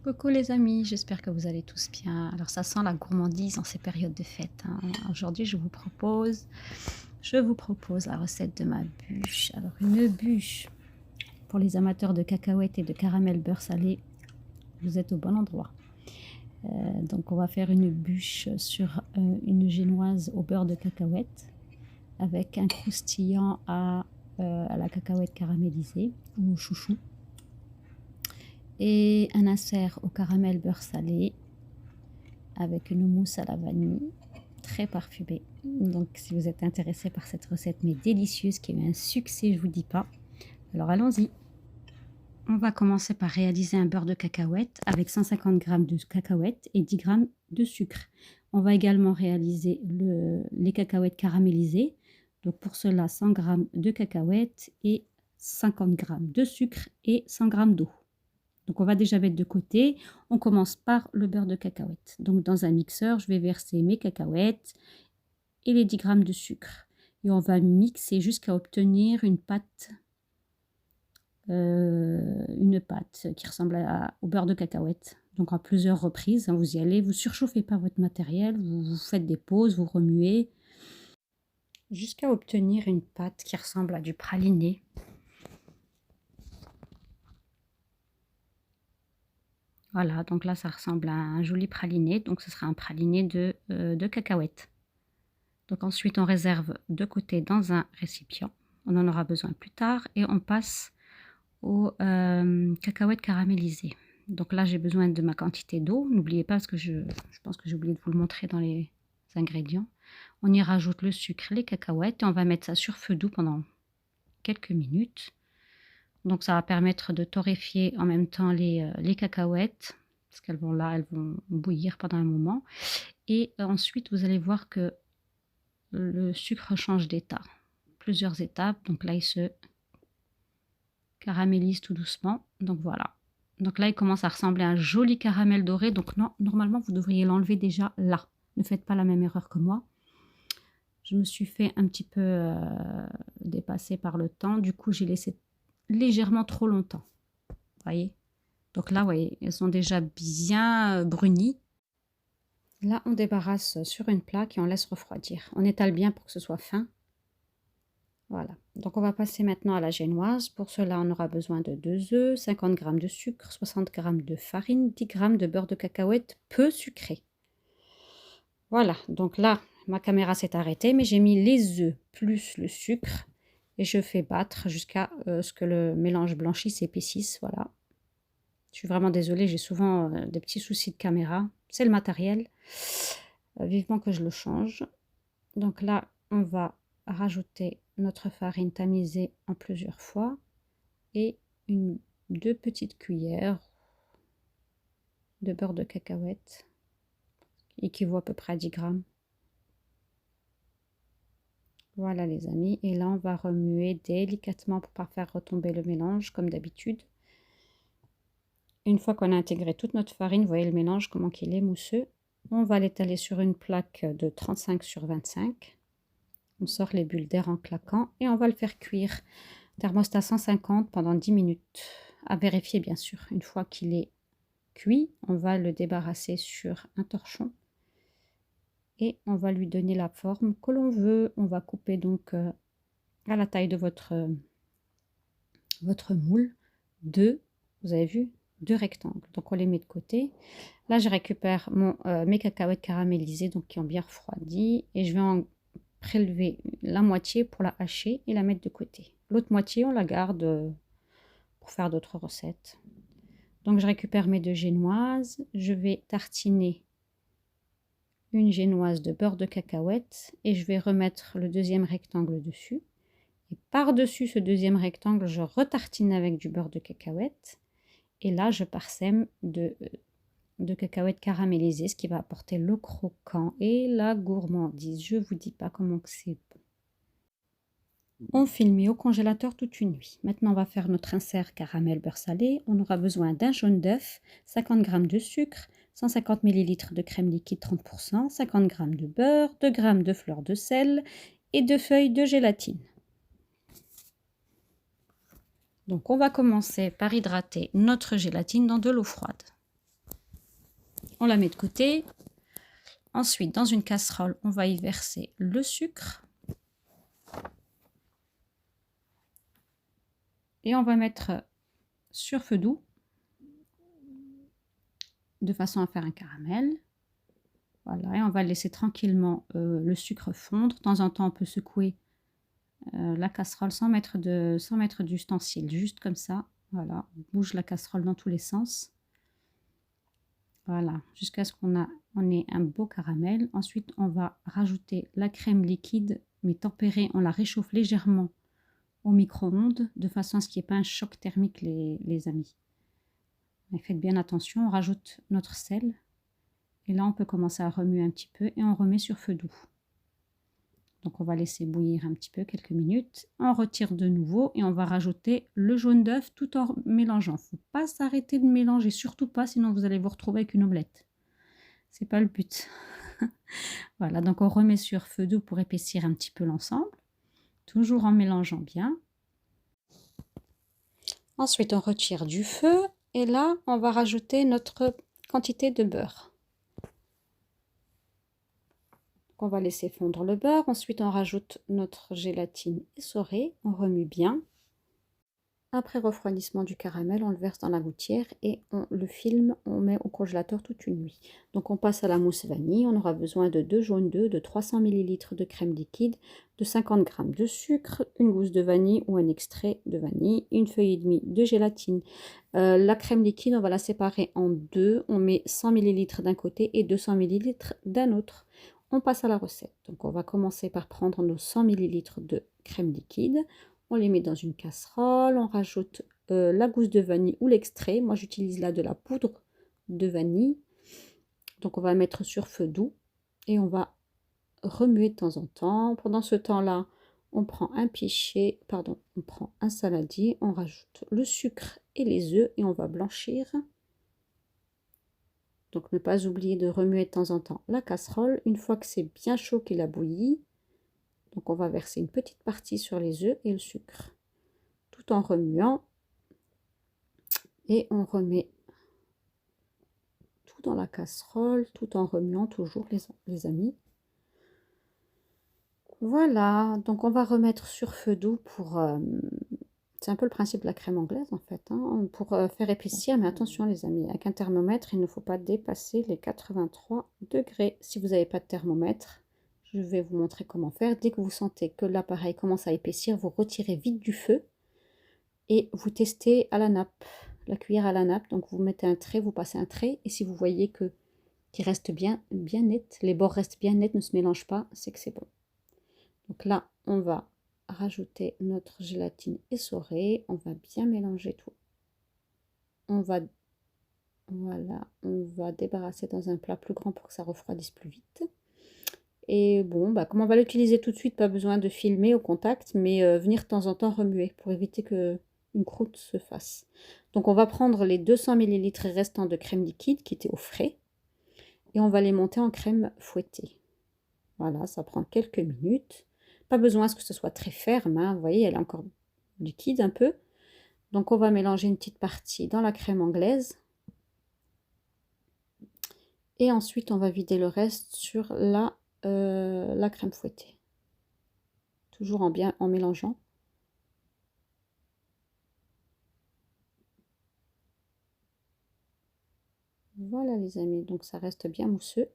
Coucou les amis, j'espère que vous allez tous bien. Alors ça sent la gourmandise en ces périodes de fête, hein. Aujourd'hui je vous propose la recette de ma bûche. Alors une bûche pour les amateurs de cacahuètes et de caramel beurre salé, vous êtes au bon endroit. Donc on va faire une bûche sur une génoise au beurre de cacahuète avec un croustillant à la cacahuète caramélisée ou chouchou et un insert au caramel beurre salé avec une mousse à la vanille très parfumée. Donc si vous êtes intéressé par cette recette mais délicieuse qui a eu un succès, je vous dis pas, alors allons-y. On va commencer par réaliser un beurre de cacahuète avec 150 g de cacahuètes et 10 g de sucre. On va également réaliser les cacahuètes caramélisées. Donc pour cela 100 g de cacahuètes et 50 g de sucre et 100 g d'eau. Donc on va déjà mettre de côté. On commence par le beurre de cacahuète. Donc dans un mixeur, je vais verser mes cacahuètes et les 10 g de sucre. Et on va mixer jusqu'à obtenir une pâte qui ressemble au beurre de cacahuète. Donc en plusieurs reprises, hein, vous y allez, vous surchauffez pas votre matériel, vous faites des pauses, vous remuez jusqu'à obtenir une pâte qui ressemble à du praliné. Voilà, donc là, ça ressemble à un joli praliné. Donc, ce sera un praliné de cacahuètes. Donc, ensuite, on réserve de côté dans un récipient. On en aura besoin plus tard. Et on passe aux cacahuètes caramélisées. Donc là, j'ai besoin de ma quantité d'eau. N'oubliez pas, parce que je pense que j'ai oublié de vous le montrer dans les ingrédients. On y rajoute le sucre, les cacahuètes. Et on va mettre ça sur feu doux pendant quelques minutes. Donc ça va permettre de torréfier en même temps les cacahuètes, parce qu'elles vont bouillir pendant un moment. Et ensuite, vous allez voir que le sucre change d'état. Plusieurs étapes. Donc là, il se caramélise tout doucement. Donc voilà. Donc là, il commence à ressembler à un joli caramel doré. Donc non, normalement, vous devriez l'enlever déjà là. Ne faites pas la même erreur que moi. Je me suis fait un petit peu dépasser par le temps. Du coup, j'ai laissé légèrement trop longtemps. Voyez, donc là, vous voyez, elles sont déjà bien brunies. Là, on débarrasse sur une plaque et on laisse refroidir. On étale bien pour que ce soit fin. Voilà, donc on va passer maintenant à la génoise. Pour cela, on aura besoin de 2 œufs, 50 g de sucre, 60 g de farine, 10 g de beurre de cacahuète peu sucré. Voilà, donc là, ma caméra s'est arrêtée, mais j'ai mis les œufs plus le sucre et je fais battre jusqu'à ce que le mélange blanchisse et épaississe. Voilà. Je suis vraiment désolée, j'ai souvent des petits soucis de caméra. C'est le matériel. Vivement que je le change. Donc là, on va rajouter notre farine tamisée en plusieurs fois et 2 petites cuillères de beurre de cacahuète, équivaut à peu près à 10 g. Voilà les amis, et là on va remuer délicatement pour ne pas faire retomber le mélange comme d'habitude. Une fois qu'on a intégré toute notre farine, vous voyez le mélange, comment il est mousseux. On va l'étaler sur une plaque de 35 sur 25. On sort les bulles d'air en claquant et on va le faire cuire. Thermostat 150 pendant 10 minutes. À vérifier bien sûr. Une fois qu'il est cuit, on va le débarrasser sur un torchon. Et on va lui donner la forme que l'on veut. On va couper donc à la taille de votre moule. Vous avez vu, 2 rectangles. Donc on les met de côté. Là je récupère mes cacahuètes caramélisées donc qui ont bien refroidi et je vais en prélever la moitié pour la hacher et la mettre de côté. L'autre moitié on la garde pour faire d'autres recettes. Donc je récupère mes 2 génoises. Je vais tartiner une génoise de beurre de cacahuète et je vais remettre le deuxième rectangle dessus. Et par-dessus ce deuxième rectangle, je retartine avec du beurre de cacahuète. Et là, je parsème de cacahuètes caramélisées, ce qui va apporter le croquant et la gourmandise. Je vous dis pas comment c'est bon. On file mis au congélateur toute une nuit. Maintenant, on va faire notre insert caramel beurre salé. On aura besoin d'un jaune d'œuf, 50 g de sucre, 150 ml de crème liquide 30%, 50 g de beurre, 2 g de fleur de sel et 2 feuilles de gélatine. Donc on va commencer par hydrater notre gélatine dans de l'eau froide. On la met de côté. Ensuite, dans une casserole, on va y verser le sucre. Et on va mettre sur feu doux, de façon à faire un caramel. Voilà, et on va laisser tranquillement le sucre fondre. De temps en temps, on peut secouer la casserole sans mettre d'ustensile, juste comme ça. Voilà, on bouge la casserole dans tous les sens. Voilà, jusqu'à ce qu'on ait un beau caramel. Ensuite, on va rajouter la crème liquide, mais tempérée. On la réchauffe légèrement au micro-ondes, de façon à ce qu'il n'y ait pas un choc thermique, les amis. Mais faites bien attention, on rajoute notre sel. Et là, on peut commencer à remuer un petit peu et on remet sur feu doux. Donc, on va laisser bouillir un petit peu, quelques minutes. On retire de nouveau et on va rajouter le jaune d'œuf tout en mélangeant. Il ne faut pas s'arrêter de mélanger, surtout pas, sinon vous allez vous retrouver avec une omelette. C'est pas le but. Voilà, donc on remet sur feu doux pour épaissir un petit peu l'ensemble. Toujours en mélangeant bien. Ensuite, on retire du feu et là, on va rajouter notre quantité de beurre. On va laisser fondre le beurre. Ensuite, on rajoute notre gélatine essorée. On remue bien. Après refroidissement du caramel, on le verse dans la gouttière et on le filme. On met au congélateur toute une nuit. Donc, on passe à la mousse vanille. On aura besoin de 2 jaunes d'œufs, de 300 ml de crème liquide, de 50 g de sucre, une gousse de vanille ou un extrait de vanille, une feuille et demie de gélatine. La crème liquide, on va la séparer en deux. On met 100 ml d'un côté et 200 ml d'un autre. On passe à la recette. Donc, on va commencer par prendre nos 100 ml de crème liquide. On les met dans une casserole. On rajoute la gousse de vanille ou l'extrait. Moi, j'utilise là de la poudre de vanille. Donc, on va mettre sur feu doux et on va remuer de temps en temps. Pendant ce temps-là, on prend un saladier. On rajoute le sucre et les œufs et on va blanchir. Donc, ne pas oublier de remuer de temps en temps la casserole. Une fois que c'est bien chaud, qu'il a bouilli, donc on va verser une petite partie sur les œufs et le sucre, tout en remuant. Et on remet tout dans la casserole, tout en remuant toujours, les amis. Voilà, donc on va remettre sur feu doux pour... c'est un peu le principe de la crème anglaise en fait, hein, pour faire épaissir. Mais attention les amis, avec un thermomètre, il ne faut pas dépasser les 83 degrés. Si vous n'avez pas de thermomètre, je vais vous montrer comment faire. Dès que vous sentez que l'appareil commence à épaissir, vous retirez vite du feu et vous testez à la nappe, la cuillère à la nappe. Donc vous mettez un trait, vous passez un trait et si vous voyez que qu'il reste bien net, les bords restent bien nets, ne se mélangent pas, c'est que c'est bon. Donc là, on va rajouter notre gélatine essorée, on va bien mélanger tout. Voilà, on va débarrasser dans un plat plus grand pour que ça refroidisse plus vite. Et bon, comme on va l'utiliser tout de suite, pas besoin de filmer au contact, mais venir de temps en temps remuer pour éviter que une croûte se fasse. Donc on va prendre les 200 ml restants de crème liquide qui étaient au frais et on va les monter en crème fouettée. Voilà, ça prend quelques minutes. Pas besoin à ce que ce soit très ferme, hein. Vous voyez, elle est encore liquide un peu. Donc on va mélanger une petite partie dans la crème anglaise. Et ensuite, on va vider le reste sur la crème fouettée. Toujours en mélangeant. Voilà les amis, donc ça reste bien mousseux.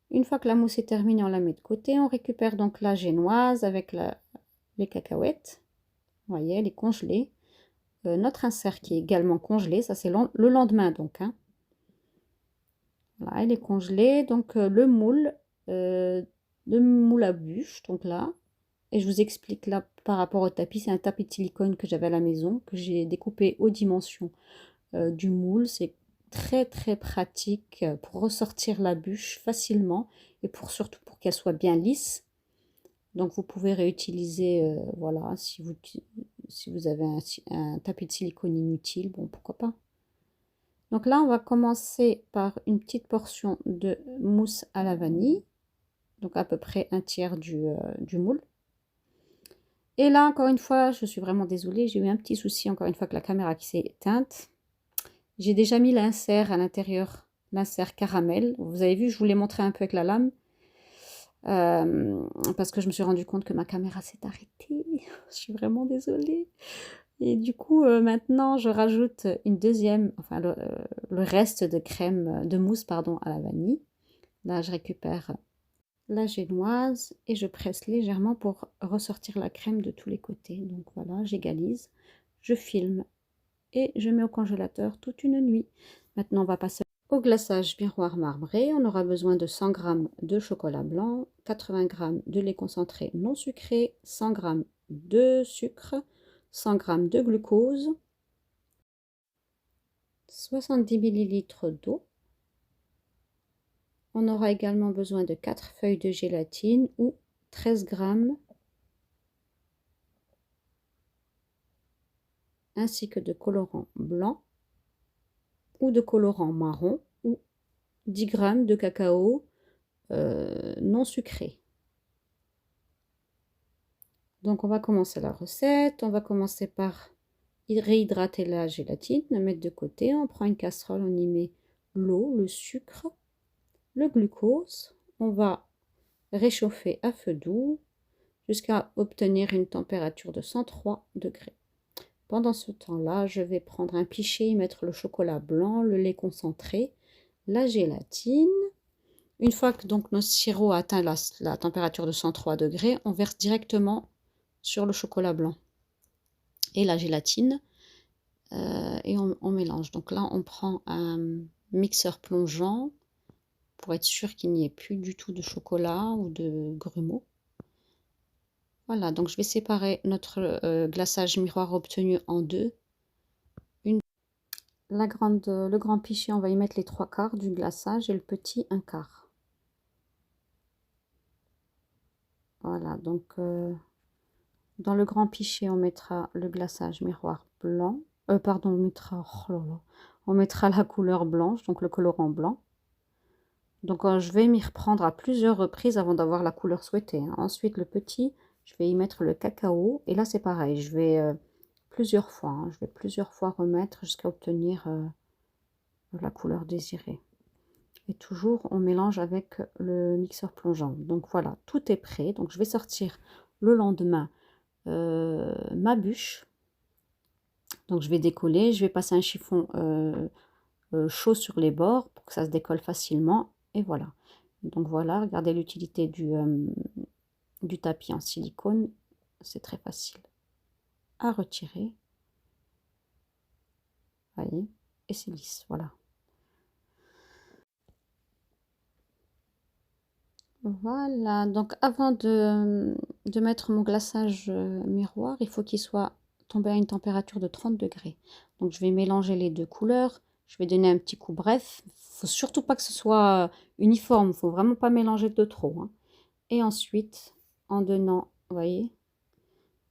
Une fois que la mousse est terminée, on la met de côté. On récupère donc la génoise avec les cacahuètes. Vous voyez, elle est congelée. Notre insert qui est également congelé, ça c'est le lendemain donc. Hein. Voilà, elle est congelée. Donc le moule à bûche, donc là. Et je vous explique là par rapport au tapis, c'est un tapis de silicone que j'avais à la maison, que j'ai découpé aux dimensions du moule. C'est très pratique pour ressortir la bûche facilement et surtout pour qu'elle soit bien lisse. Donc vous pouvez réutiliser, voilà, si vous avez un tapis de silicone inutile, bon pourquoi pas. Donc là on va commencer par une petite portion de mousse à la vanille, donc à peu près un tiers du moule. Et là encore une fois, je suis vraiment désolée, j'ai eu un petit souci encore une fois avec la caméra qui s'est éteinte. J'ai déjà mis l'insert à l'intérieur, l'insert caramel. Vous avez vu, je vous l'ai montré un peu avec la lame. Parce que je me suis rendu compte que ma caméra s'est arrêtée. Je suis vraiment désolée. Et du coup, maintenant, je rajoute une deuxième, enfin le reste de crème, de mousse, pardon, à la vanille. Là, je récupère la génoise et je presse légèrement pour ressortir la crème de tous les côtés. Donc voilà, j'égalise, je filme et je mets au congélateur toute une nuit. Maintenant, on va passer au glaçage miroir marbré. On aura besoin de 100 g de chocolat blanc, 80 g de lait concentré non sucré, 100 g de sucre, 100 g de glucose, 70 ml d'eau. On aura également besoin de 4 feuilles de gélatine ou 13 g, ainsi que de colorant blanc ou de colorant marron ou 10 g de cacao non sucré. Donc on va commencer la recette. On va commencer par réhydrater la gélatine, la mettre de côté. On prend une casserole, on y met l'eau, le sucre, le glucose. On va réchauffer à feu doux jusqu'à obtenir une température de 103 degrés. Pendant ce temps-là, je vais prendre un pichet, y mettre le chocolat blanc, le lait concentré, la gélatine. Une fois que donc notre sirop a atteint la température de 103 degrés, on verse directement sur le chocolat blanc et la gélatine et on mélange. Donc là, on prend un mixeur plongeant pour être sûr qu'il n'y ait plus du tout de chocolat ou de grumeaux. Voilà, donc je vais séparer notre glaçage miroir obtenu en deux. Le grand pichet, on va y mettre les 3/4 du glaçage et le petit 1/4. Voilà, donc dans le grand pichet, on mettra le glaçage miroir blanc. Pardon, on mettra la couleur blanche, donc le colorant blanc. Donc je vais m'y reprendre à plusieurs reprises avant d'avoir la couleur souhaitée. Ensuite, le petit, je vais y mettre le cacao. Et là, c'est pareil, je vais plusieurs fois. Je vais plusieurs fois remettre jusqu'à obtenir la couleur désirée. Et toujours, on mélange avec le mixeur plongeant. Donc voilà, tout est prêt. Donc je vais sortir le lendemain ma bûche. Donc je vais décoller. Je vais passer un chiffon chaud sur les bords pour que ça se décolle facilement. Et voilà. Donc voilà, regardez l'utilité du tapis en silicone. C'est très facile à retirer. Voyez, et c'est lisse, voilà. Voilà, donc avant de mettre mon glaçage miroir, il faut qu'il soit tombé à une température de 30 degrés. Donc je vais mélanger les deux couleurs, je vais donner un petit coup bref. Il ne faut surtout pas que ce soit uniforme, il ne faut vraiment pas mélanger de trop. Hein. Et ensuite, en donnant, vous voyez,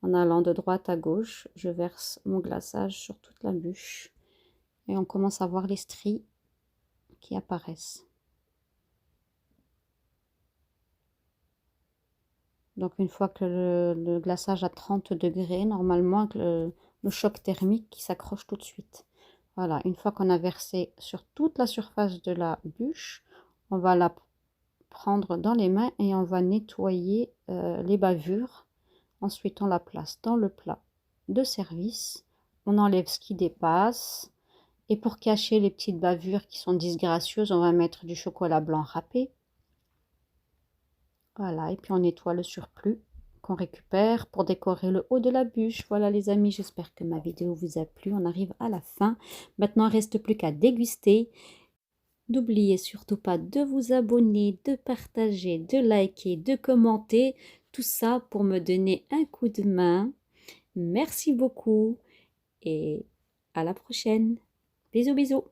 en allant de droite à gauche, je verse mon glaçage sur toute la bûche. Et on commence à voir les stries qui apparaissent. Donc une fois que le glaçage à 30 degrés, normalement avec le choc thermique qui s'accroche tout de suite. Voilà, une fois qu'on a versé sur toute la surface de la bûche, on va la prendre dans les mains et on va nettoyer les bavures. Ensuite, on la place dans le plat de service. On enlève ce qui dépasse. Et pour cacher les petites bavures qui sont disgracieuses, on va mettre du chocolat blanc râpé. Voilà, et puis on nettoie le surplus qu'on récupère pour décorer le haut de la bûche. Voilà les amis, j'espère que ma vidéo vous a plu. On arrive à la fin. Maintenant, il ne reste plus qu'à déguster. N'oubliez surtout pas de vous abonner, de partager, de liker, de commenter. Tout ça pour me donner un coup de main. Merci beaucoup et à la prochaine. Bisous, bisous.